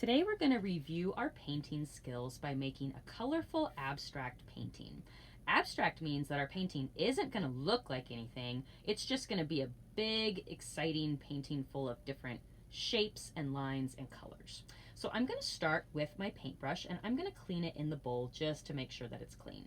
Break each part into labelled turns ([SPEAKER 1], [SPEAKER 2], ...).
[SPEAKER 1] Today we're going to review our painting skills by making a colorful abstract painting. Abstract means that our painting isn't going to look like anything. It's just going to be a big, exciting painting full of different shapes and lines and colors. So I'm going to start with my paintbrush and I'm going to clean it in the bowl just to make sure that it's clean.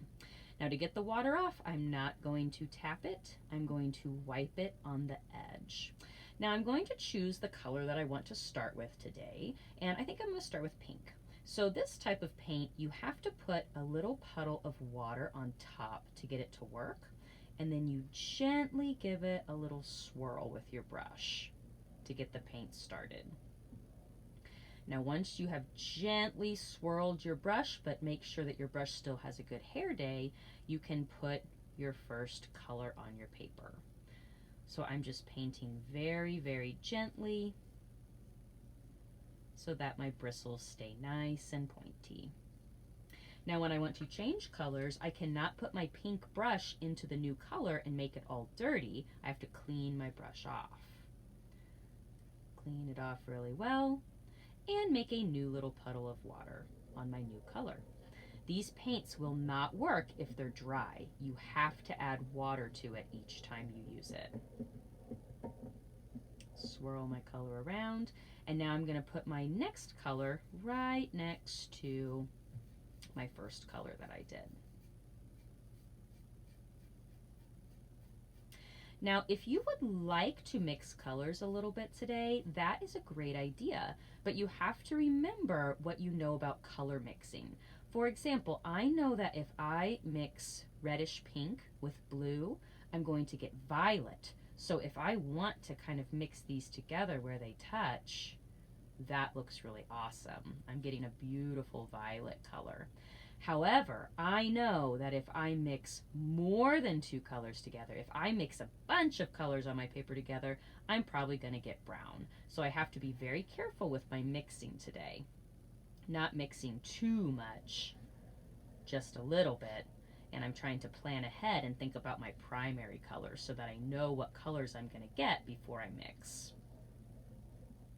[SPEAKER 1] Now to get the water off, I'm not going to tap it. I'm going to wipe it on the edge. Now I'm going to choose the color that I want to start with today, and I think I'm going to start with pink. So this type of paint, you have to put a little puddle of water on top to get it to work, and then you gently give it a little swirl with your brush to get the paint started. Now once you have gently swirled your brush, but make sure that your brush still has a good hair day, you can put your first color on your paper. So I'm just painting very, very gently so that my bristles stay nice and pointy. Now when I want to change colors, I cannot put my pink brush into the new color and make it all dirty. I have to clean my brush off. Clean it off really well and make a new little puddle of water on my new color. These paints will not work if they're dry. You have to add water to it each time you use it. Swirl my color around, and now I'm going to put my next color right next to my first color that I did. Now, if you would like to mix colors a little bit today, that is a great idea, but you have to remember what you know about color mixing. For example, I know that if I mix reddish pink with blue, I'm going to get violet. So if I want to kind of mix these together where they touch, that looks really awesome. I'm getting a beautiful violet color. However, I know that if I mix more than two colors together, if I mix a bunch of colors on my paper together, I'm probably going to get brown. So I have to be very careful with my mixing today. Not mixing too much, just a little bit. And I'm trying to plan ahead and think about my primary colors so that I know what colors I'm going to get before I mix.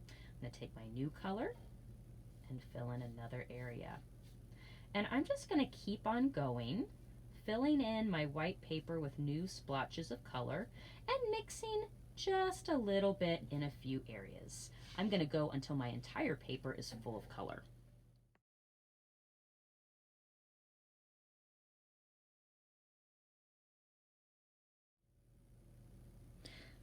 [SPEAKER 1] I'm going to take my new color and fill in another area. And I'm just going to keep on going, filling in my white paper with new splotches of color and mixing just a little bit in a few areas. I'm going to go until my entire paper is full of color.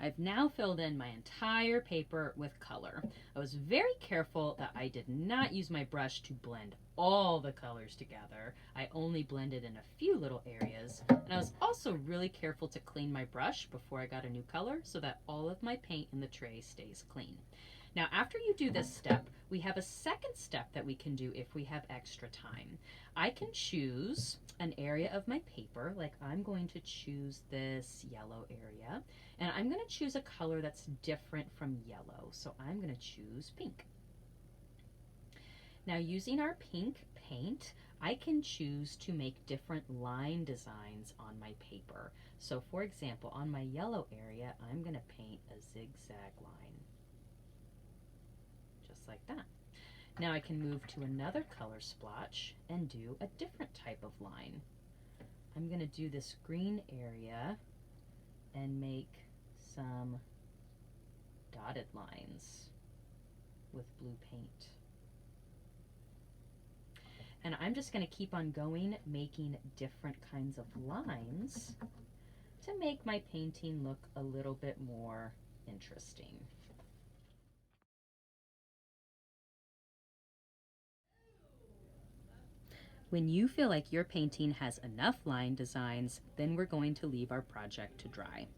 [SPEAKER 1] I've now filled in my entire paper with color. I was very careful that I did not use my brush to blend all the colors together. I only blended in a few little areas. And I was also really careful to clean my brush before I got a new color so that all of my paint in the tray stays clean. Now, after you do this step, we have a second step that we can do if we have extra time. I can choose an area of my paper, like I'm going to choose this yellow area, and I'm going to choose a color that's different from yellow. So I'm going to choose pink. Now, using our pink paint, I can choose to make different line designs on my paper. So for example, on my yellow area, I'm going to paint a zigzag line. Just like that. Now I can move to another color splotch and do a different type of line. I'm going to do this green area and make some dotted lines with blue paint. And I'm just going to keep on going, making different kinds of lines to make my painting look a little bit more interesting. When you feel like your painting has enough line designs, then we're going to leave our project to dry.